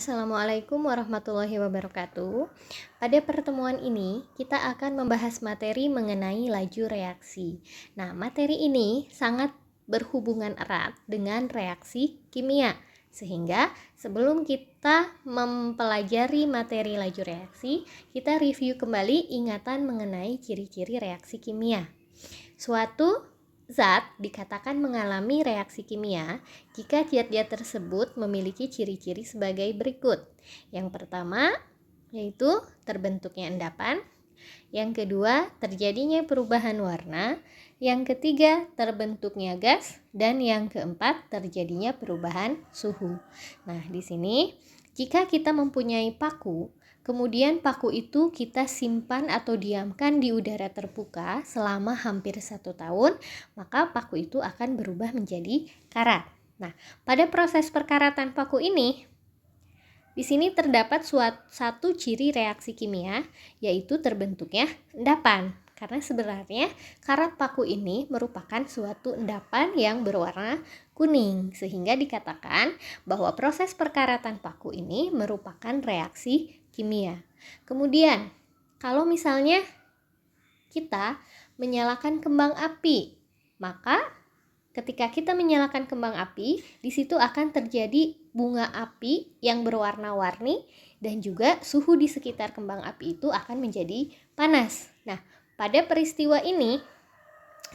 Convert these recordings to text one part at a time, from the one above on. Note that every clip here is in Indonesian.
Assalamualaikum warahmatullahi wabarakatuh. Pada pertemuan ini, kita akan membahas materi mengenai laju reaksi. Nah, materi ini sangat berhubungan erat dengan reaksi kimia. Sehingga sebelum kita mempelajari materi laju reaksi, kita review kembali ingatan mengenai ciri-ciri reaksi kimia. Suatu zat dikatakan mengalami reaksi kimia jika zat-zat tersebut memiliki ciri-ciri sebagai berikut. Yang pertama yaitu terbentuknya endapan, yang kedua terjadinya perubahan warna, yang ketiga terbentuknya gas, dan yang keempat terjadinya perubahan suhu. Nah, di sini jika kita mempunyai paku, kemudian paku itu kita simpan atau diamkan di udara terbuka selama hampir 1 tahun, maka paku itu akan berubah menjadi karat. Nah, pada proses perkaratan paku ini, di sini terdapat satu ciri reaksi kimia, yaitu terbentuknya endapan. Karena sebenarnya karat paku ini merupakan suatu endapan yang berwarna kuning, sehingga dikatakan bahwa proses perkaratan paku ini merupakan reaksi kimia. Kemudian, kalau misalnya kita menyalakan kembang api, maka ketika kita menyalakan kembang api, di situ akan terjadi bunga api yang berwarna-warni dan juga suhu di sekitar kembang api itu akan menjadi panas. Nah, pada peristiwa ini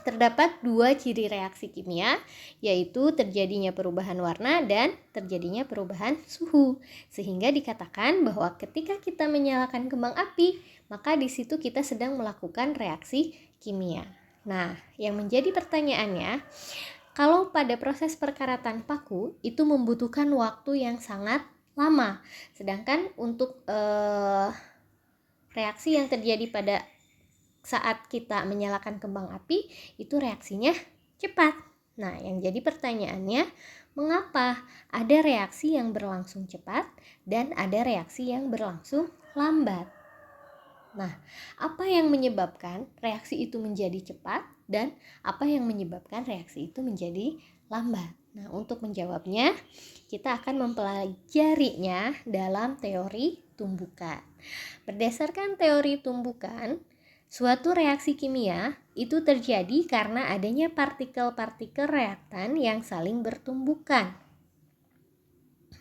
terdapat 2 ciri reaksi kimia, yaitu terjadinya perubahan warna dan terjadinya perubahan suhu. Sehingga dikatakan bahwa ketika kita menyalakan kembang api, maka di situ kita sedang melakukan reaksi kimia. Nah, yang menjadi pertanyaannya, kalau pada proses perkaratan paku itu membutuhkan waktu yang sangat lama, sedangkan untuk reaksi yang terjadi pada saat kita menyalakan kembang api itu reaksinya cepat. Nah, yang jadi pertanyaannya, mengapa ada reaksi yang berlangsung cepat dan ada reaksi yang berlangsung lambat? Nah, apa yang menyebabkan reaksi itu menjadi cepat dan apa yang menyebabkan reaksi itu menjadi lambat? Nah, untuk menjawabnya, kita akan mempelajarinya dalam teori tumbukan. Berdasarkan teori tumbukan, suatu reaksi kimia itu terjadi karena adanya partikel-partikel reaktan yang saling bertumbukan.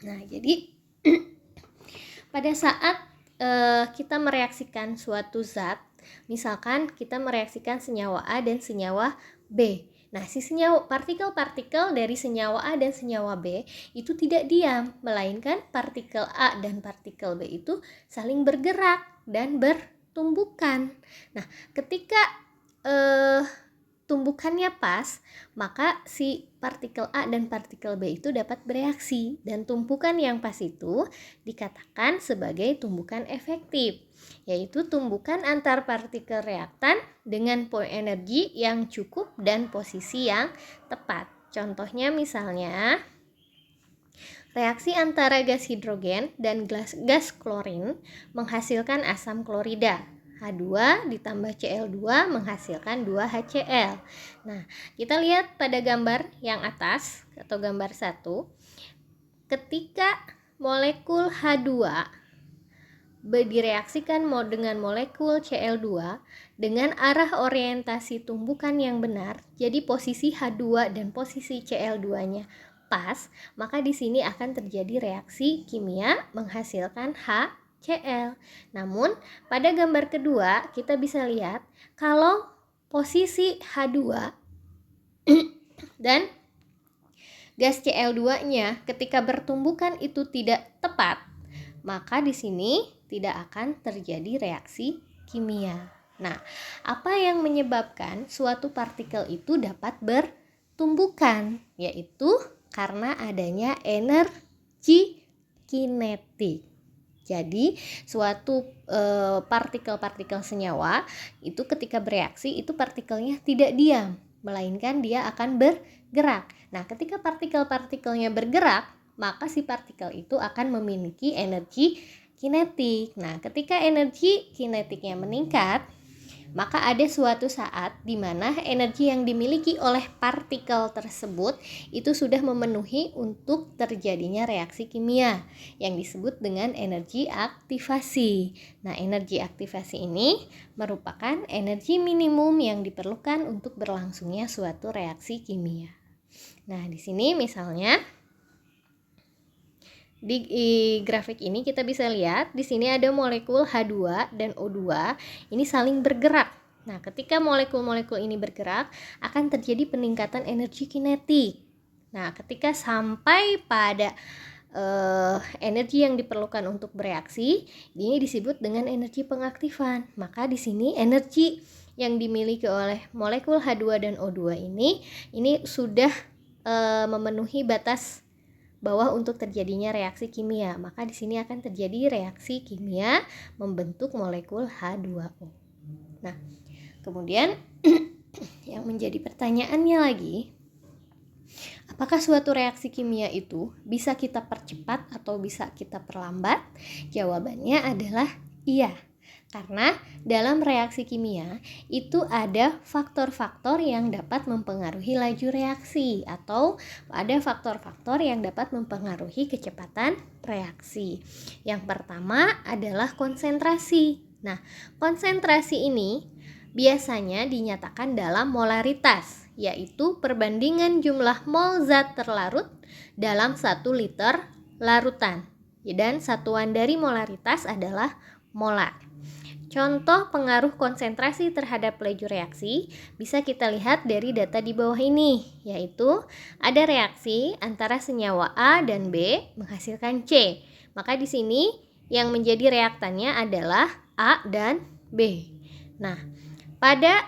Nah, jadi pada saat kita mereaksikan suatu zat, misalkan kita mereaksikan senyawa A dan senyawa B. Nah, partikel-partikel dari senyawa A dan senyawa B itu tidak diam, melainkan partikel A dan partikel B itu saling bergerak dan bertumbukan. Nah, ketika tumbukannya pas, maka si partikel A dan partikel B itu dapat bereaksi, dan tumpukan yang pas itu dikatakan sebagai tumbukan efektif, yaitu tumbukan antar partikel reaktan dengan poin energi yang cukup dan posisi yang tepat. Contohnya misalnya reaksi antara gas hidrogen dan gas klorin menghasilkan asam klorida. H2 ditambah Cl2 menghasilkan 2HCl. Nah, kita lihat pada gambar yang atas atau gambar 1. Ketika molekul H2 direaksikan dengan molekul Cl2 dengan arah orientasi tumbukan yang benar, jadi posisi H2 dan posisi Cl2-nya pas, maka di sini akan terjadi reaksi kimia menghasilkan HCl. Namun, pada gambar kedua kita bisa lihat kalau posisi H2 dan gas Cl2-nya ketika bertumbukan itu tidak tepat, maka di sini tidak akan terjadi reaksi kimia. Nah, apa yang menyebabkan suatu partikel itu dapat bertumbukan? Yaitu karena adanya energi kinetik. Jadi, suatu partikel-partikel senyawa itu ketika bereaksi itu partikelnya tidak diam, melainkan dia akan bergerak. Nah, ketika partikel-partikelnya bergerak, maka si partikel itu akan memiliki energi kinetik. Nah, ketika energi kinetiknya meningkat, maka ada suatu saat di mana energi yang dimiliki oleh partikel tersebut itu sudah memenuhi untuk terjadinya reaksi kimia yang disebut dengan energi aktivasi. Nah, energi aktivasi ini merupakan energi minimum yang diperlukan untuk berlangsungnya suatu reaksi kimia. Nah, di sini misalnya di grafik ini kita bisa lihat di sini ada molekul H2 dan O2 ini saling bergerak. Nah, ketika molekul-molekul ini bergerak akan terjadi peningkatan energi kinetik. Nah, ketika sampai pada energi yang diperlukan untuk bereaksi, ini disebut dengan energi pengaktifan. Maka di sini energi yang dimiliki oleh molekul H2 dan O2 ini sudah memenuhi batas bawah untuk terjadinya reaksi kimia. Maka di sini akan terjadi reaksi kimia membentuk molekul H2O. Nah, kemudian yang menjadi pertanyaannya lagi, apakah suatu reaksi kimia itu bisa kita percepat atau bisa kita perlambat? Jawabannya adalah iya. Karena dalam reaksi kimia itu ada faktor-faktor yang dapat mempengaruhi laju reaksi atau ada faktor-faktor yang dapat mempengaruhi kecepatan reaksi. Yang pertama adalah konsentrasi. Nah, konsentrasi ini biasanya dinyatakan dalam molaritas, yaitu perbandingan jumlah mol zat terlarut dalam 1 liter larutan. Dan satuan dari molaritas adalah molar. Contoh pengaruh konsentrasi terhadap laju reaksi bisa kita lihat dari data di bawah ini, yaitu ada reaksi antara senyawa A dan B menghasilkan C. Maka di sini yang menjadi reaktannya adalah A dan B. Nah, pada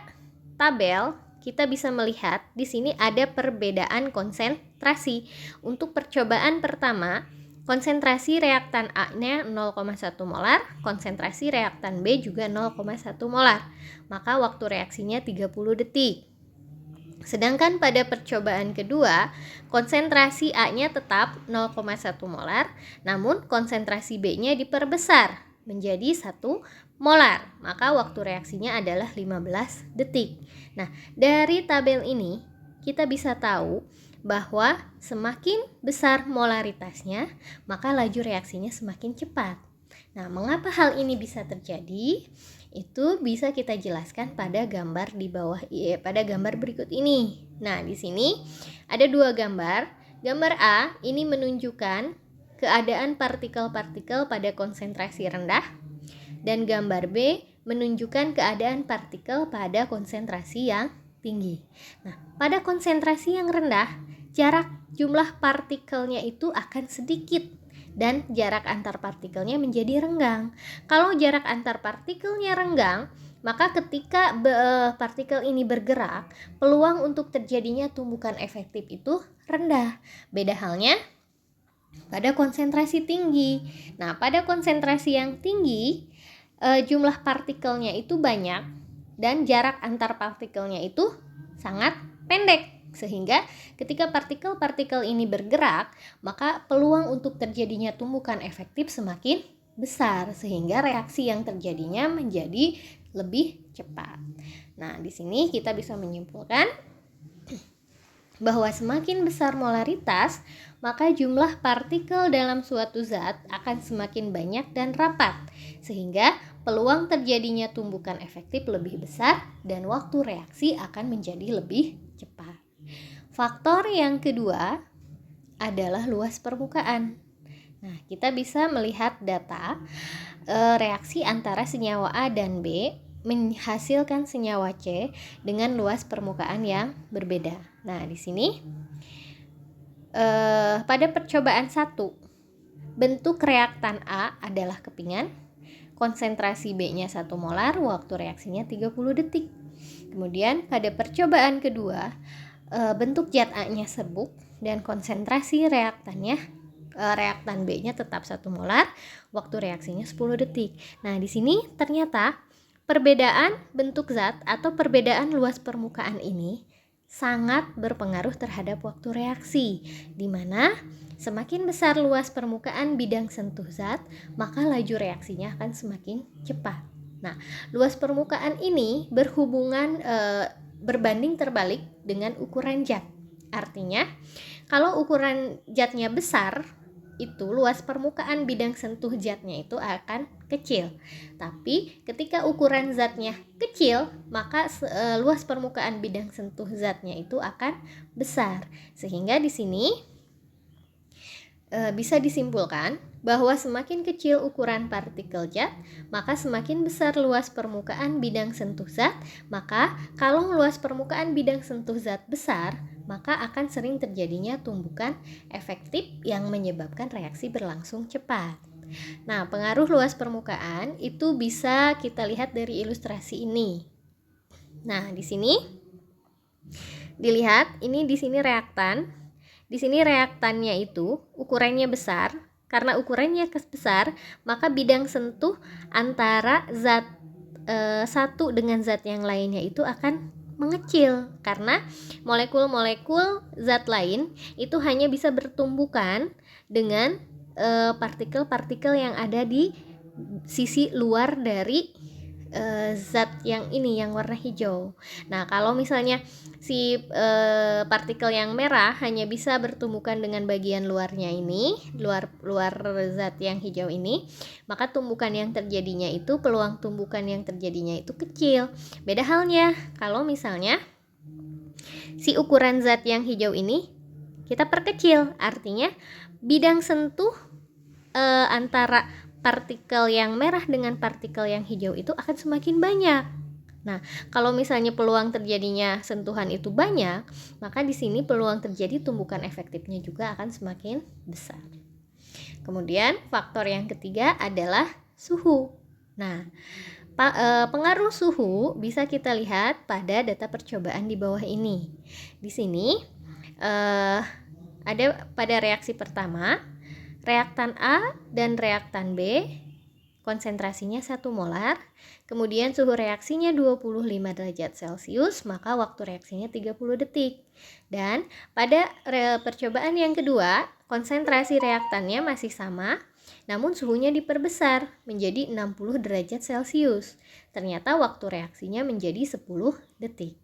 tabel kita bisa melihat di sini ada perbedaan konsentrasi. Untuk percobaan pertama, konsentrasi reaktan A-nya 0,1 molar, konsentrasi reaktan B juga 0,1 molar. Maka waktu reaksinya 30 detik. Sedangkan pada percobaan kedua, konsentrasi A-nya tetap 0,1 molar, namun konsentrasi B-nya diperbesar menjadi 1 molar. Maka waktu reaksinya adalah 15 detik. Nah, dari tabel ini kita bisa tahu bahwa semakin besar molaritasnya, maka laju reaksinya semakin cepat. Nah, mengapa hal ini bisa terjadi? Itu bisa kita jelaskan pada gambar di bawah, pada gambar berikut ini. Nah, di sini ada 2 gambar. Gambar A ini menunjukkan keadaan partikel-partikel pada konsentrasi rendah, dan gambar B menunjukkan keadaan partikel pada konsentrasi yang tinggi. Nah, pada konsentrasi yang rendah, jarak jumlah partikelnya itu akan sedikit dan jarak antar partikelnya menjadi renggang. Kalau jarak antar partikelnya renggang, maka ketika partikel ini bergerak, peluang untuk terjadinya tumbukan efektif itu rendah. Beda halnya pada konsentrasi tinggi. Nah, pada konsentrasi yang tinggi, jumlah partikelnya itu banyak dan jarak antar partikelnya itu sangat pendek. Sehingga ketika partikel-partikel ini bergerak, maka peluang untuk terjadinya tumbukan efektif semakin besar, sehingga reaksi yang terjadinya menjadi lebih cepat. Nah, di sini kita bisa menyimpulkan bahwa semakin besar molaritas, maka jumlah partikel dalam suatu zat akan semakin banyak dan rapat, sehingga peluang terjadinya tumbukan efektif lebih besar dan waktu reaksi akan menjadi lebih cepat. Faktor yang kedua adalah luas permukaan. Nah, kita bisa melihat data reaksi antara senyawa A dan B menghasilkan senyawa C dengan luas permukaan yang berbeda. Nah, di sini pada percobaan 1, bentuk reaktan A adalah kepingan, konsentrasi B-nya 1 molar, waktu reaksinya 30 detik. Kemudian pada percobaan kedua, bentuk zat A-nya serbuk dan konsentrasi reaktan B-nya tetap 1 molar, waktu reaksinya 10 detik. Nah, di sini ternyata perbedaan bentuk zat atau perbedaan luas permukaan ini sangat berpengaruh terhadap waktu reaksi, di mana semakin besar luas permukaan bidang sentuh zat, maka laju reaksinya akan semakin cepat. Nah, luas permukaan ini berhubungan berbanding terbalik dengan ukuran zat. Artinya, kalau ukuran zatnya besar, itu luas permukaan bidang sentuh zatnya itu akan kecil. Tapi ketika ukuran zatnya kecil, maka luas permukaan bidang sentuh zatnya itu akan besar. Sehingga di sini bisa disimpulkan bahwa semakin kecil ukuran partikel zat, maka semakin besar luas permukaan bidang sentuh zat. Maka kalau luas permukaan bidang sentuh zat besar, maka akan sering terjadinya tumbukan efektif yang menyebabkan reaksi berlangsung cepat. Nah, pengaruh luas permukaan itu bisa kita lihat dari ilustrasi ini. Nah, di sini dilihat, ini di sini reaktan. Di sini reaktannya itu ukurannya besar. Karena ukurannya besar, maka bidang sentuh antara zat satu dengan zat yang lainnya itu akan mengecil, karena molekul-molekul zat lain itu hanya bisa bertumbukan dengan partikel-partikel yang ada di sisi luar dari zat yang ini, yang warna hijau. Nah, kalau misalnya si partikel yang merah hanya bisa bertumbukan dengan bagian luarnya ini, luar zat yang hijau ini, maka tumbukan yang terjadinya itu, peluang tumbukan yang terjadinya itu kecil. Beda halnya kalau misalnya si ukuran zat yang hijau ini kita perkecil, artinya bidang sentuh antara partikel yang merah dengan partikel yang hijau itu akan semakin banyak. Nah, kalau misalnya peluang terjadinya sentuhan itu banyak, maka di sini peluang terjadi tumbukan efektifnya juga akan semakin besar. Kemudian faktor yang ketiga adalah suhu. Nah, pengaruh suhu bisa kita lihat pada data percobaan di bawah ini. Di sini ada pada reaksi pertama, reaktan A dan reaktan B konsentrasinya 1 molar, kemudian suhu reaksinya 25 derajat Celcius, maka waktu reaksinya 30 detik. Dan pada percobaan yang kedua, konsentrasi reaktannya masih sama, namun suhunya diperbesar menjadi 60 derajat Celcius. Ternyata waktu reaksinya menjadi 10 detik.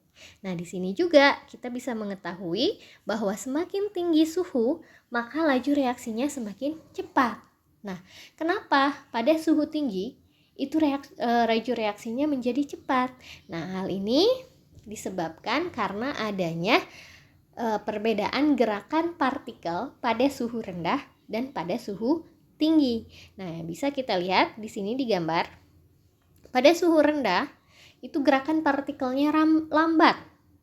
Nah, di sini juga kita bisa mengetahui bahwa semakin tinggi suhu, maka laju reaksinya semakin cepat. Nah, kenapa pada suhu tinggi itu laju reaksinya menjadi cepat? Nah, hal ini disebabkan karena adanya perbedaan gerakan partikel pada suhu rendah dan pada suhu tinggi. Nah, bisa kita lihat di sini digambar. Pada suhu rendah itu gerakan partikelnya lambat.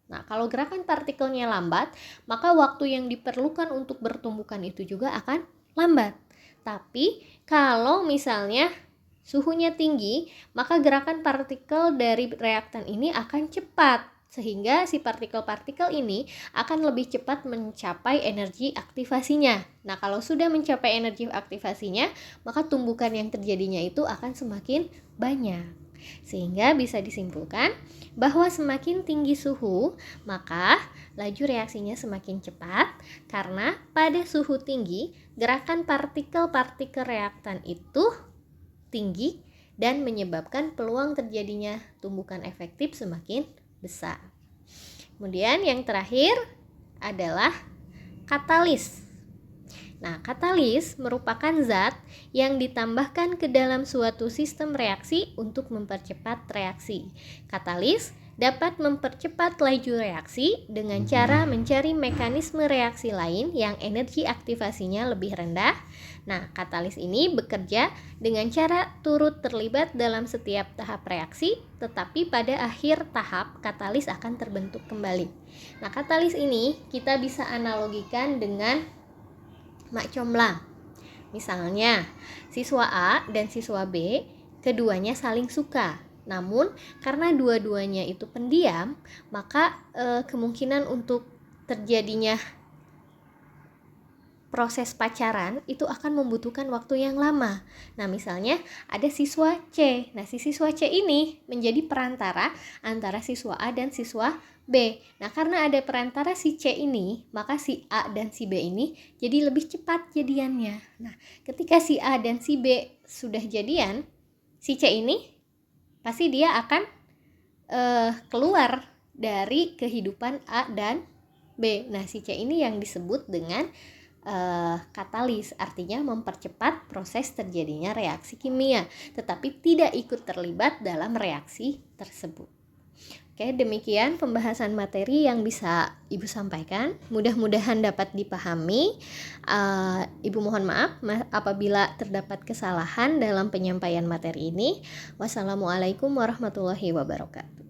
Nah, kalau gerakan partikelnya lambat, maka waktu yang diperlukan untuk bertumbukan itu juga akan lambat. Tapi kalau misalnya suhunya tinggi, maka gerakan partikel dari reaktan ini akan cepat, sehingga si partikel-partikel ini akan lebih cepat mencapai energi aktivasinya. Nah, kalau sudah mencapai energi aktivasinya, maka tumbukan yang terjadinya itu akan semakin banyak. Sehingga bisa disimpulkan bahwa semakin tinggi suhu, maka laju reaksinya semakin cepat, karena pada suhu tinggi gerakan partikel-partikel reaktan itu tinggi dan menyebabkan peluang terjadinya tumbukan efektif semakin besar. Kemudian yang terakhir adalah katalis. Nah, katalis merupakan zat yang ditambahkan ke dalam suatu sistem reaksi untuk mempercepat reaksi. Katalis dapat mempercepat laju reaksi dengan cara mencari mekanisme reaksi lain yang energi aktivasinya lebih rendah. Nah, katalis ini bekerja dengan cara turut terlibat dalam setiap tahap reaksi, tetapi pada akhir tahap katalis akan terbentuk kembali. Nah, katalis ini kita bisa analogikan dengan mak comblang. Misalnya, siswa A dan siswa B keduanya saling suka. Namun, karena dua-duanya itu pendiam, maka kemungkinan untuk terjadinya proses pacaran itu akan membutuhkan waktu yang lama. Nah, misalnya ada siswa C. Nah, si siswa C ini menjadi perantara antara siswa A dan siswa B. Nah, karena ada perantara si C ini, maka si A dan si B ini jadi lebih cepat jadiannya. Nah, ketika si A dan si B sudah jadian, si C ini pasti dia akan keluar dari kehidupan A dan B. Nah, si C ini yang disebut dengan katalis, artinya mempercepat proses terjadinya reaksi kimia, tetapi tidak ikut terlibat dalam reaksi tersebut. Oke, demikian pembahasan materi yang bisa Ibu sampaikan. Mudah-mudahan dapat dipahami. Ibu mohon maaf apabila terdapat kesalahan dalam penyampaian materi ini. Wassalamualaikum warahmatullahi wabarakatuh.